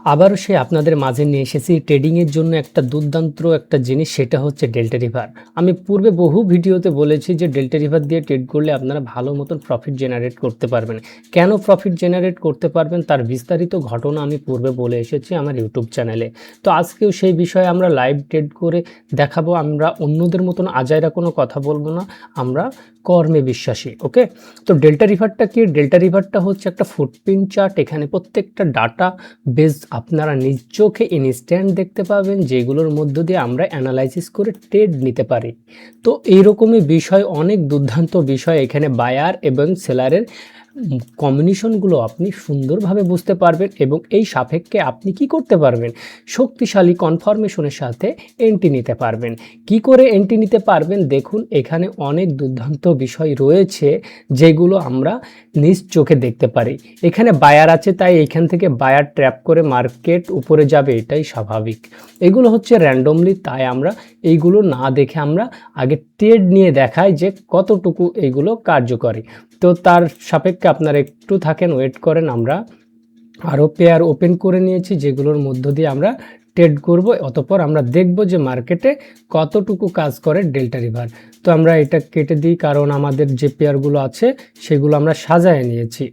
আবারও সে আপনাদের মাঝে নিয়ে এসেছি ট্রেডিংয়ের জন্য একটা দুর্দান্ত একটা জিনিস, সেটা হচ্ছে ডেল্টা রিভার। আমি পূর্বে বহু ভিডিওতে বলেছি যে ডেল্টা রিভার দিয়ে ট্রেড করলে আপনারা ভালো মতন প্রফিট জেনারেট করতে পারবেন। কেন প্রফিট জেনারেট করতে পারবেন তার বিস্তারিত ঘটনা আমি পূর্বে বলে এসেছি আমার ইউটিউব চ্যানেলে। তো আজকেও সেই বিষয়ে আমরা লাইভ ট্রেড করে দেখাবো। আমরা অন্যদের মতন আজাইরা কোনো কথা বলবো না, আমরা কর্মে বিশ্বাসী। ওকে, তো ডেল্টা রিভারটা কি? ডেল্টা রিভারটা হচ্ছে একটা ফুটপ্রিন্ট চার্ট। এখানে প্রত্যেকটা ডাটা বেস আপনারা নিজ চোখে ইনস্ট্যান্ট দেখতে পাবেন, যেগুলোর মধ্য দিয়ে আমরা অ্যানালাইসিস করে ট্রেড নিতে পারি। তো এইরকমই বিষয়, অনেক দুর্দান্ত বিষয় এখানে বায়ার এবং সেলারের কম্বিনেশনগুলো আপনি সুন্দরভাবে বুঝতে পারবেন এবং এই সাপেক্ষে আপনি কি করতে পারবেন, শক্তিশালী কনফার্মেশনের সাথে এন্ট্রি নিতে পারবেন। কি করে এন্ট্রি নিতে পারবেন দেখুন, এখানে অনেক দুর্দান্ত বিষয় রয়েছে যেগুলো আমরা নিজ চোখে দেখতে পারি। এখানে বায়ার আছে তাই এখান থেকে বায়ার ট্র্যাপ করে মার্কেট উপরে যাবে, এটাই স্বাভাবিক। এগুলো হচ্ছে র্যান্ডমলি, তাই আমরা এইগুলো না দেখে আমরা আগে ট্রেড নিয়ে দেখাই যে কতটুকু এইগুলো কার্যকরী। তো তার সাপেক্ষে আপনারা একটু থাকেন, ওয়েট করেন। আমরা আরও পেয়ার ওপেন করে নিয়েছি যেগুলোর মধ্য দিয়ে আমরা ট্রেড করব, অতঃপর আমরা দেখব যে মার্কেটে কতটুকু কাজ করে ডেল্টা রিভার। তো আমরা এটা কেটে দিই, কারণ আমাদের যে পেয়ারগুলো আছে সেগুলো আমরা সাজায় নিয়েছি।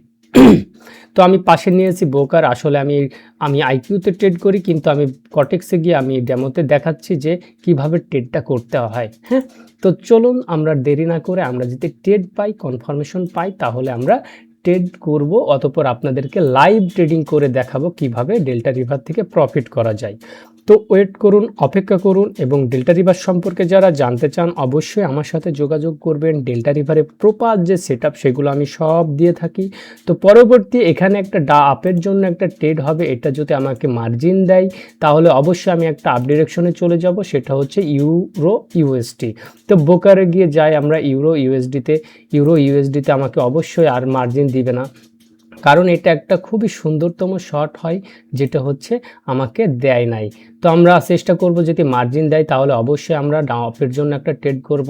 তো আমি পাশে নিয়েছি ব্রোকার। আসলে আমি আইকিউতে ট্রেড করি, কিন্তু আমি কটেক্সে গিয়ে আমি ডেমোতে দেখাচ্ছি যে কিভাবে ট্রেডটা করতে হয়। হ্যাঁ, তো চলুন আমরা দেরি না করে, আমরা যদি ট্রেড পাই, কনফার্মেশন পাই, তাহলে আমরা ট্রেড করব, অতঃপর আপনাদেরকে লাইভ ট্রেডিং করে দেখাবো কিভাবে ডেল্টা রিভার থেকে প্রফিট করা যায়। তো ওয়েট করুন, অপেক্ষা করুন, এবং ডেল্টা রিভার সম্পর্কে যারা জানতে চান অবশ্যই আমার সাথে যোগাযোগ করবেন। ডেল্টা রিভারের প্রপার যে সেটআপ সেগুলো আমি সব দিয়ে থাকি। তো পরবর্তী এখানে একটা আপের জন্য একটা ট্রেড হবে, এটা যদি আমাকে মার্জিন দেয় তাহলে অবশ্যই আমি একটা আপ ডিরেকশনে চলে যাব, সেটা হচ্ছে ইউরো ইউএসডি। তো ব্রোকারে গিয়ে যাই আমরা ইউরো ইউএসডিতে আমাকে অবশ্যই আর মার্জিন দিবে না, কারণ এটা একটা খুবই সুন্দরতম শর্ট হয়, যেটা হচ্ছে আমাকে দেয় নাই। তো আমরা চেষ্টা করব যদি মার্জিন দেয় তাহলে অবশ্যই আমরা আপের জন্য একটা ট্রেড করব।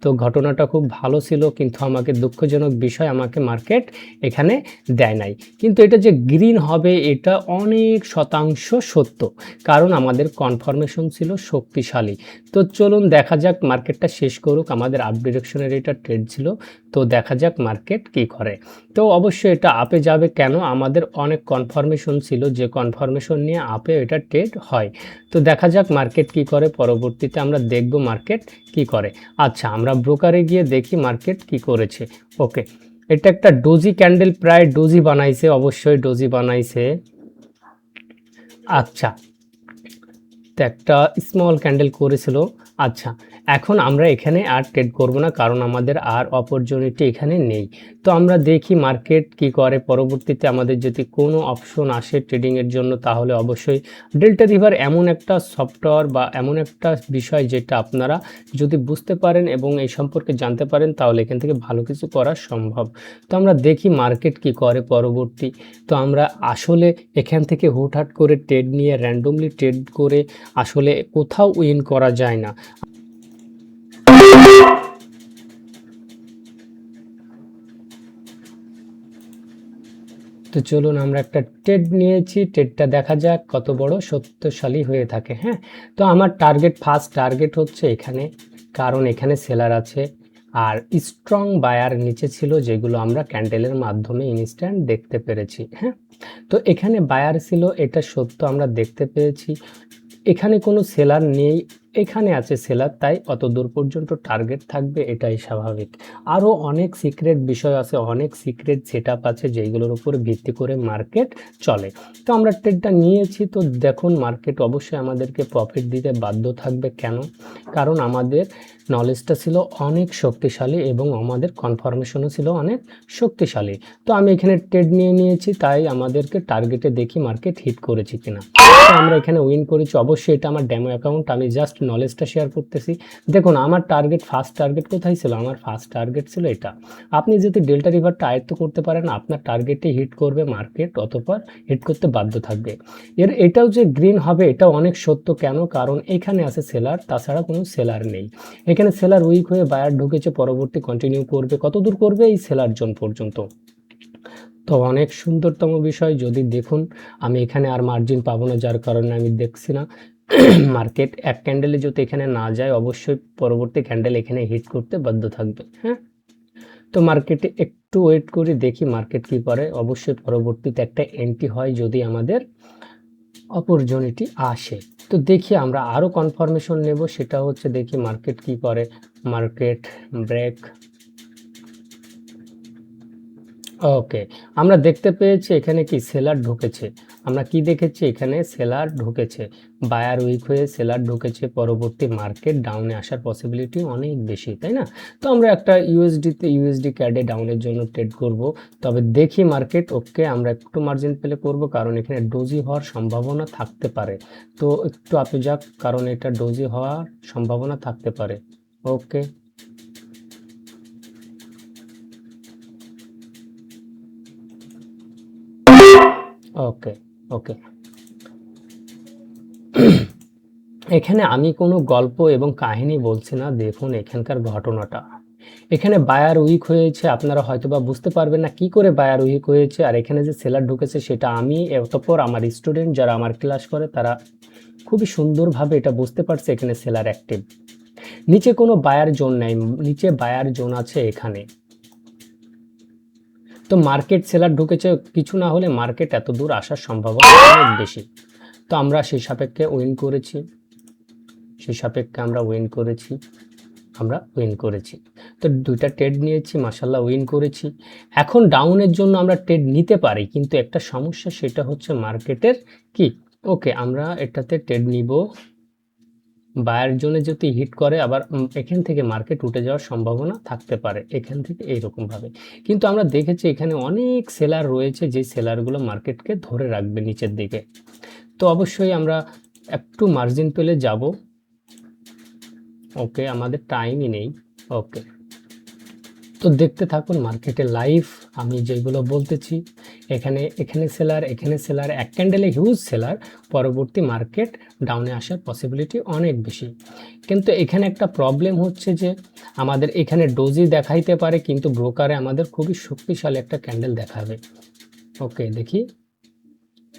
তো ঘটনাটা খুব ভালো ছিল, কিন্তু আমাকে দুঃখজনক বিষয়, আমাকে মার্কেট এখানে দেয় নাই। কিন্তু এটা যে গ্রিন হবে এটা অনেক শতাংশ সত্য, কারণ আমাদের কনফার্মেশন ছিল শক্তিশালী। তো চলুন দেখা যাক, মার্কেটটা শেষ করুক। আমাদের আপ ডিরেকশনের এটা ট্রেড ছিল, তো দেখা যাক মার্কেট কি করে। তো অবশ্যই এটা আপে যাবে, কেন? আমাদের অনেক কনফার্মেশন ছিল যে কনফার্মেশন নিয়ে আপে এটা ট্রেড হয়। তো দেখা যাক মার্কেট কি করে, পরবর্তীতে আমরা দেখব মার্কেট কি করে। আচ্ছা, আমরা ব্রোকারে গিয়ে দেখি মার্কেট কি করেছে। ওকে, এটা একটা ডোজি ক্যান্ডেল, প্রায় ডোজি বানাইছে, অবশ্যই ডোজি বানাইছে। আচ্ছা, তো একটা স্মল ক্যান্ডেল করেছিল। আচ্ছা, এখন আমরা এখানে আর ট্রেড করব না, কারণ আমাদের আর অপরচুনিটি এখানে নেই। তো আমরা দেখি মার্কেট কি করে। পরবর্তীতে আমাদের যদি কোনো অপশন আসে ট্রেডিংয়ের জন্য, তাহলে অবশ্যই ডেল্টা রিভার এমন একটা সফটওয়্যার বা এমন একটা বিষয় যেটা আপনারা যদি বুঝতে পারেন এবং এই সম্পর্কে জানতে পারেন, তাহলে এখান থেকে ভালো কিছু করা সম্ভব। তো আমরা দেখি মার্কেট কি করে পরবর্তী। তো আমরা আসলে এখান থেকে হুটহাট করে ট্রেড নিয়ে, র্যান্ডমলি ট্রেড করে আসলে কোথাও উইন করা যায় না। তো চলুন আমরা একটা ট্রেড নিয়েছি, ট্রেডটা দেখা যাক কত বড় সত্যশালী হয়ে থাকে। হ্যাঁ, তো আমার টার্গেট, ফার্স্ট টার্গেট হচ্ছে এখানে, কারণ এখানে সেলার আছে আর স্ট্রং বায়ার নিচে ছিল, যেগুলো আমরা ক্যান্ডেলের মাধ্যমে ইনস্ট্যান্ট দেখতে পেরেছি। হ্যাঁ, তো এখানে বায়ার ছিল, এটা সত্য, আমরা দেখতে পেয়েছি। এখানে কোনো সেলার নেই, এখানে আছে সেলার, তাই অত দূর পর্যন্ত টার্গেট থাকবে, এটাই স্বাভাবিক। আরও অনেক সিক্রেট বিষয় আছে, অনেক সিক্রেট সেটআপ আছে যেগুলোর উপর ভিত্তি করে মার্কেট চলে। তো আমরা ট্রেডটা নিয়েছি, তো দেখুন মার্কেট অবশ্যই আমাদেরকে প্রফিট দিতে বাধ্য থাকবে। কেন? কারণ আমাদের নলেজটা ছিল অনেক শক্তিশালী এবং আমাদের কনফার্মেশনও ছিল অনেক শক্তিশালী। তো আমি এখানে ট্রেড নিয়েছি, তাই আমাদেরকে টার্গেটে দেখি মার্কেট হিট করেছি কিনা। তো আমরা এখানে উইন করেছি। অবশ্যই এটা আমার ডেমো অ্যাকাউন্ট, আমি জাস্ট নলেজটা শেয়ার করতেছি। দেখুন আমার টার্গেট, ফার্স্ট টার্গেট কোথায় ছিল? আমার ফার্স্ট টার্গেট ছিল এটা। আপনি যদি ডেল্টা রিভারটা আয়ত্ত করতে পারেন, আপনার টার্গেটে হিট করবে মার্কেট, অতঃপর হিট করতে বাধ্য থাকবে। এটাও যে গ্রিন হবে এটাও অনেক সত্য। কেন? কারণ এখানে আছে সেলার, তাছাড়া কোনো সেলার নেই। এখানে সেলার উইক হয়ে বায়ার ঢুকেছে, পরবর্তী কন্টিনিউ করবে, কত দূর করবে? এই সেলার জোন পর্যন্ত। তো অনেক সুন্দরতম বিষয়। যদি দেখুন আমি এখানে আর মার্জিন পাবো না, যার কারণে আমি দেখছি না। মার্কেট এক ক্যান্ডেলে যদি এখানে না যায়, অবশ্যই পরবর্তী ক্যান্ডেল এখানে হিট করতে বাধ্য থাকবে। হ্যাঁ, তো মার্কেটে একটু ওয়েট করি, দেখি মার্কেট কি করে। অবশ্যই পরবর্তীতে একটা এন্ট্রি হয় যদি আমাদের অপরচুনিটি আসে। তো দেখি আমরা আরও কনফার্মেশন নেব, সেটা হচ্ছে দেখি মার্কেট কি করে। মার্কেট ব্রেক, ওকে, আমরা দেখতে পেয়েছি এখানে কি সেলার ঢুকেছে। আমরা কি দেখেছি, এখানে সেলার ঢুকেছে, বায়ার উইক হয়ে সেলার ঢুকেছে। পরবর্তী মার্কেট ডাউনে আসার পসিবিলিটি অনেক বেশি, তাই না? তো আমরা একটা ইউএসডি ক্যাডে ডাউনের জন্য ট্রেড করব। তবে দেখি মার্কেট, ওকে, আমরা একটু মার্জিন পেলে করব, কারণ এখানে ডোজি হওয়ার সম্ভাবনা থাকতে পারে। তো একটু আপে যাক, কারণ এটা ডোজি হওয়ার সম্ভাবনা থাকতে পারে। ওকে, ওকে, ওকে। এখানে আমি কোনো গল্প এবং কাহিনী বলছি না, দেখুন এখানকার ঘটনাটা। এখানে বায়ার উইক হয়েছে, আপনারা হয়তোবা বুঝতে পারবেন না কি করে বায়ার উইক হয়েছে। আর এখানে যে সেলার ঢুকেছে সেটা আমি, অতঃপর আমার স্টুডেন্ট যারা আমার ক্লাস করে তারা খুবই সুন্দরভাবে এটা বুঝতে পারছে। এখানে সেলার অ্যাক্টিভ, নিচে কোনো বায়ার জোন নাই, নিচে বায়ার জোন আছে এখানে। তো মার্কেট সেলার ঢুকেছে, কিছু না হলে মার্কেট এত দূর আসার সম্ভাবনা অনেক বেশি। তো আমরা সেই সাপেক্ষে উইন করেছি, আমরা উইন করেছি। তো দুইটা ট্রেড নিয়েছি, মাশাল্লাহ উইন করেছি। এখন ডাউনের জন্য আমরা ট্রেড নিতে পারি, কিন্তু একটা সমস্যা, সেটা হচ্ছে মার্কেটের কি। ওকে, আমরা এটাতে ট্রেড নিব। বায়ার জোনে যদি হিট করে আবার এখান থেকে মার্কেট উঠে যাওয়ার সম্ভাবনা থাকতে পারে, এখান থেকে এইরকম ভাবে। কিন্তু আমরা দেখেছি এখানে অনেক সেলার রয়েছে, যে সেলারগুলো মার্কেটকে ধরে রাখবে নিচের দিকে। তো অবশ্যই আমরা একটু মার্জিন পেলে যাব। ওকে, আমাদের টাইমই নেই। ওকে, তো দেখতে থাকুন মার্কেটে লাইভ আমি যেগুলো বলতেছি। এখানে সেলার এক ক্যান্ডেলে হিউজ সেলার, পরবর্তী মার্কেট ডাউনে আসার পসিবিলিটি অনেক বেশি। কিন্তু এখানে একটা প্রবলেম হচ্ছে যে আমাদের এখানে ডোজি দেখাইতে পারে, কিন্তু ব্রোকারে আমাদের খুবই শক্তিশালী একটা ক্যান্ডেল দেখাবে। ওকে, দেখি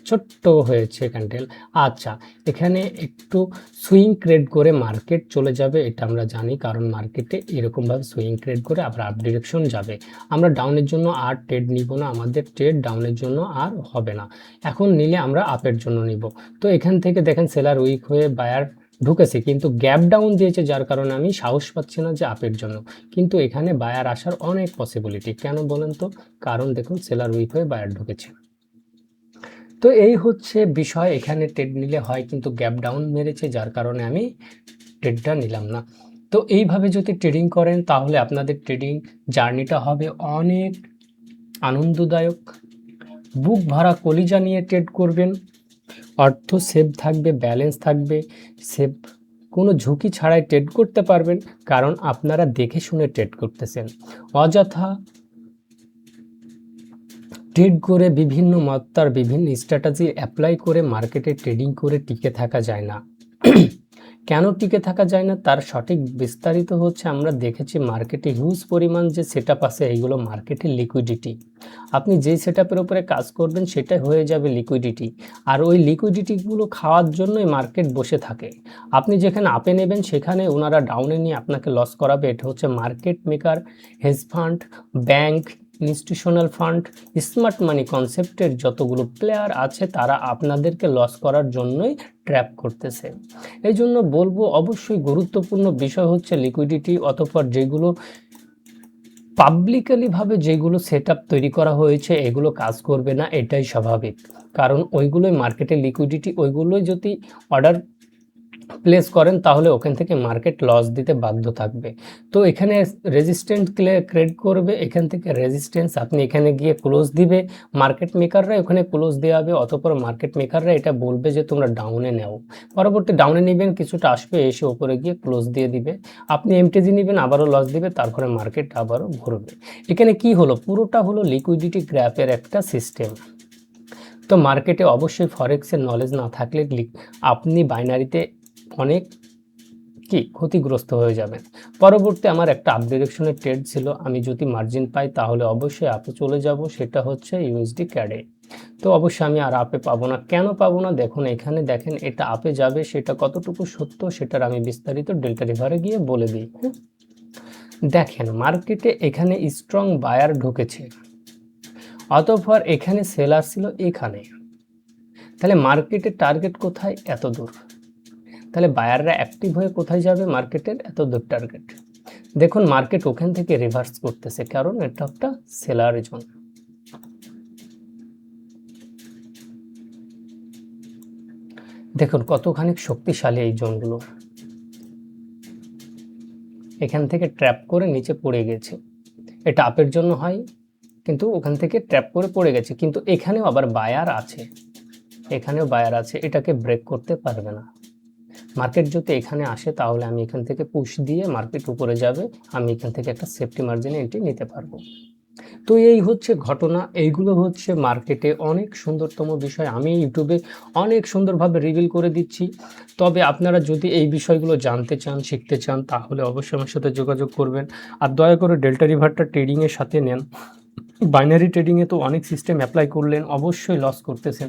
ছোট্ট হয়েছে ক্যান্ডেল। আচ্ছা, এখানে একটু সুইং ক্রিয়েট করে মার্কেট চলে যাবে, এটা আমরা জানি, কারণ মার্কেটে এরকমভাবে সুইং ক্রিয়েট করে আবার আপ ডিরেকশন যাবে। আমরা ডাউনের জন্য আর ট্রেড নিব না, আমাদের ট্রেড ডাউনের জন্য আর হবে না। এখন নিলে আমরা আপের জন্য নিব। তো এখান থেকে দেখেন সেলার উইক হয়ে বায়ার ঢুকেছে, কিন্তু গ্যাপ ডাউন দিয়েছে, যার কারণে আমি সাহস পাচ্ছি না যে আপের জন্য। কিন্তু এখানে বায়ার আসার অনেক পসিবিলিটি, কেন বলেন তো? কারণ দেখুন সেলার উইক হয়ে বায়ার ঢুকেছে। তো এই হচ্ছে বিষয়, এখানে ট্রেড নিলে হয়, কিন্তু গ্যাপ ডাউন মেরেছে, যার কারণে আমি ট্রেডটা নিলাম না। তো এইভাবে যদি ট্রেডিং করেন তাহলে আপনাদের ট্রেডিং জার্নিটা হবে অনেক আনন্দদায়ক। বুক ভরা কলিজা নিয়ে ট্রেড করবেন, অর্থ সেভ থাকবে, ব্যালেন্স থাকবে, সেভ, কোনো ঝুঁকি ছাড়াই ট্রেড করতে পারবেন, কারণ আপনারা দেখে শুনে ট্রেড করতেছেন। অযথা ট্রেড করে বিভিন্ন মাত্রার বিভিন্ন স্ট্র্যাটেজি অ্যাপ্লাই করে মার্কেটে ট্রেডিং করে টিকে থাকা যায় না। কেন টিকে থাকা যায় না তার সঠিক বিস্তারিত হচ্ছে, আমরা দেখেছি মার্কেটে হিউজ পরিমাণ যে সেট আপ আছে, এইগুলো মার্কেটের লিকুইডিটি। আপনি যেই সেট আপের উপরে কাজ করবেন সেটাই হয়ে যাবে লিকুইডিটি, আর ওই লিকুইডিটিগুলো খাওয়ার জন্যই মার্কেট বসে থাকে। আপনি যেখানে আপে নেবেন সেখানে ওনারা ডাউনে নিয়ে আপনাকে লস করাবে। এটা হচ্ছে market maker, hedge fund, bank, institutional fund, smart money কনসেপ্টের যতগুলো প্লেয়ার আছে তারা আপনাদেরকে লস করার জন্যই ট্র্যাপ করতেছে। এই জন্য বলবো, অবশ্যই গুরুত্বপূর্ণ বিষয় হচ্ছে লিকুইডিটি। অতঃপর যেগুলো পাবলিকালিভাবে যেগুলো সেট আপ তৈরি করা হয়েছে এগুলো কাজ করবে না, এটাই স্বাভাবিক, কারণ ওইগুলোই মার্কেটের লিকুইডিটি। ওইগুলোই যদি অর্ডার প্লেস করেন তাহলে ওখান থেকে মার্কেট লস দিতে বাধ্য থাকবে। তো এখানে রেজিস্ট্যান্স ক্রিয়েট করবে, এখান থেকে রেজিস্ট্যান্স আপনি এখানে গিয়ে ক্লোজ দিবে, মার্কেট মেকাররা ওখানে ক্লোজ দেওয়া হবে। অতঃপর মার্কেট মেকাররা এটা বলবে যে তোমরা ডাউনে নাও, পরবর্তী ডাউনে নেবেন, কিছুটা আসবে, এসে উপরে গিয়ে ক্লোজ দিয়ে দিবে, আপনি এমটিজি নেবেন, আবারও লস দিবে, তারপরে মার্কেট আবারও ঘুরবে। এখানে কি হলো, পুরোটা হলো লিকুইডিটি গ্র্যাপের একটা সিস্টেম। তো মার্কেটে অবশ্যই ফরেক্সের নলেজ না থাকলে আপনি বাইনারিতে অনেক কি ক্ষতিগ্রস্ত হয়ে যাবেন। পরবর্তী আমার একটা আপ ডিরেকশনের ট্রেড ছিল, আমি যদি মার্জিন পাই তাহলে অবশ্যই আপে চলে যাব, সেটা হচ্ছে ইউএসডি ক্যাডে। তো অবশ্যই আমি আর আপে পাবো না। কেন পাবো না দেখুন, এখানে দেখেন এটা আপে যাবে, সেটা কতটুকু সত্য সেটার আমি বিস্তারিত ডেল্টা রিভারে গিয়ে বলে দিই। দেখেন মার্কেটে এখানে স্ট্রং বায়ার ঢুকেছে, অতঃপর এখানে সেলার ছিল এখানে, তাহলে মার্কেটের টার্গেট কোথায়? এত দূর। তাহলে বায়াররা অ্যাক্টিভ হয়ে কোথায় যাবে? মার্কেটের এত দূর টার্গেট। দেখুন মার্কেট ওখান থেকে রিভার্স করতেছে, কারণ এটা একটা সেলার জোন। দেখুন কতখানি শক্তিশালী এই জোনগুলো, এখান থেকে ট্র্যাপ করে নিচে পড়ে গেছে। এটা আপের জন্য হয়, কিন্তু ওখান থেকে ট্র্যাপ করে পড়ে গেছে, কিন্তু এখানেও আবার বায়ার আছে, এখানেও বায়ার আছে, এটাকে ব্রেক করতে পারবে না। মার্কেট যদি এখানে আসে তাহলে আমি এখান থেকে পুশ দিয়ে মার্কেট উপরে যাবে, আমি এখান থেকে একটা সেফটি মার্জিনে এন্ট্রি নিতে পারবো। তো এই হচ্ছে ঘটনা, এইগুলো হচ্ছে মার্কেটে অনেক সুন্দরতম বিষয়, আমি ইউটিউবে অনেক সুন্দরভাবে রিভিল করে দিচ্ছি। তবে আপনারা যদি এই বিষয়গুলো জানতে চান, শিখতে চান, তাহলে অবশ্যই আমার সাথে যোগাযোগ করবেন। আর দয়া করে ডেল্টা রিভারটা ট্রেডিংয়ের সাথে নেন। বাইনারি ট্রেডিংয়ে তো অনেক সিস্টেম অ্যাপ্লাই করলেন, অবশ্যই লস করতেছেন।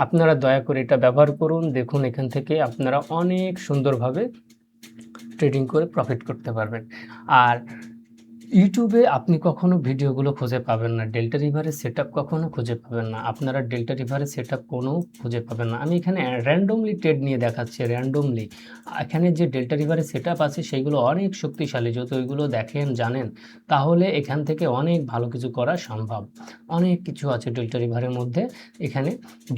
আপনারা দয়া করে এটা ব্যবহার করুন, দেখুন এখান থেকে আপনারা অনেক সুন্দরভাবে ট্রেডিং করে প্রফিট করতে পারবেন। আর ইউটিউবে আপনি কখনো ভিডিওগুলো খুঁজে পাবেন না, ডেল্টা রিভারের সেটআপ কখনো খুঁজে পাবেন না, আপনারা ডেল্টা রিভারের সেটআপ কোনো খুঁজে পাবেন না। আমি এখানে র্যান্ডমলি ট্রেড নিয়ে দেখাচ্ছি, র্যান্ডমলি। এখানে যে ডেল্টা রিভারের সেটআপ আছে সেগুলো অনেক শক্তিশালী, যদি ওইগুলো দেখেন জানেন তাহলে এখান থেকে অনেক ভালো কিছু করা সম্ভব। অনেক কিছু আছে ডেল্টা রিভারের মধ্যে, এখানে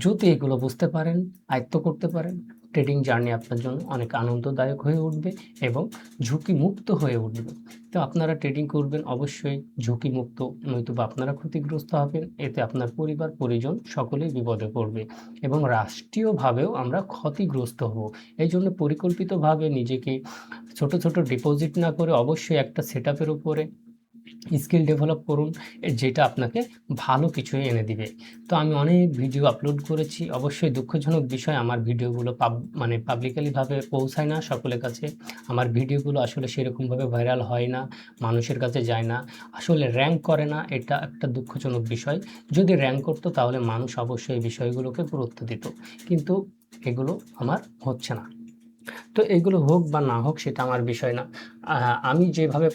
যদি এগুলো বুঝতে পারেন, আয়ত্ত করতে পারেন, ট্রেডিং জার্নি আপনার জন্য অনেক আনন্দদায়ক হয়ে উঠবে এবং ঝুঁকিমুক্ত হয়ে উঠবে। তো আপনারা ট্রেডিং করবেন অবশ্যই ঝুঁকিমুক্ত, নয়তোবা আপনারা ক্ষতিগ্রস্ত হবেন, এতে আপনার পরিবার পরিজন সকলেই বিপদে পড়বে এবং রাষ্ট্রীয়ভাবেও আমরা ক্ষতিগ্রস্ত হব। এই জন্য পরিকল্পিতভাবে নিজেকে ছোট ছোট ডিপোজিট না করে অবশ্যই একটা সেটআপের উপরে স্কিল ডেভেলপ করুন, যেটা আপনাকে ভালো কিছু এনে দিবে। তো আমি অনেক ভিডিও আপলোড করেছি, অবশ্যই দুঃখজনক বিষয় আমার ভিডিওগুলো পাবলিকালিভাবে পৌঁছায় না সকলের কাছে। আমার ভিডিওগুলো আসলে সেরকমভাবে ভাইরাল হয় না, মানুষের কাছে যায় না, আসলে র্যাঙ্ক করে না, এটা একটা দুঃখজনক বিষয়। যদি র্যাঙ্ক করতো তাহলে মানুষ অবশ্যই এই বিষয়গুলোকে গুরুত্ব দিত, কিন্তু এগুলো আমার হচ্ছে না। তো এগুলো হোক বা না হোক সেটা আমার বিষয় না। আমি যেভাবে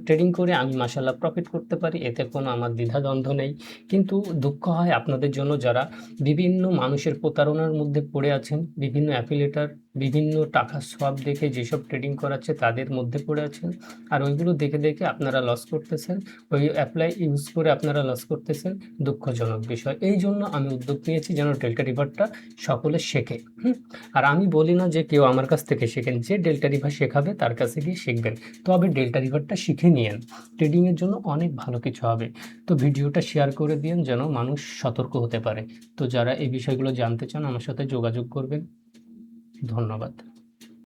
ট্রেডিং করে আমি মাশাআল্লাহ প্রফিট করতে পারি, এতে কোনো আমার দ্বিধাদ্বন্দ্ব নেই। কিন্তু দুঃখ হয় আপনাদের জন্য যারা বিভিন্ন মানুষের প্রতারণার মধ্যে পড়ে আছেন, বিভিন্ন অ্যাফিলিয়েটর বিভিন্ন টাকা সোয়াপ দেখে যেসব ট্রেডিং করাচ্ছে তাদের মধ্যে পড়ে আছেন, আর ওইগুলো দেখে দেখে আপনারা লস করতেছেন, ওই অ্যাপ্লাই ইউজ করে আপনারা লস করতেছেন। দুঃখজনক বিষয়। এই জন্য আমি উদ্যোগ নিয়েছি যেন ডেল্টা রিভারটা সকলে শেখে। আর আমি বলি না যে কেউ আমার কাছ থেকে শেখেন, যে ডেল্টা রিভার শেখাবে তার কাছে গিয়ে শিখবেন। তবে ডেল্টা রিভারটা শিখে নিয়েন, ট্রেডিংয়ের জন্য অনেক ভালো কিছু হবে। তো ভিডিওটা শেয়ার করে দিন যেন মানুষ সতর্ক হতে পারে। তো যারা এই বিষয়গুলো জানতে চান আমার সাথে যোগাযোগ করবেন। ধন্যবাদ।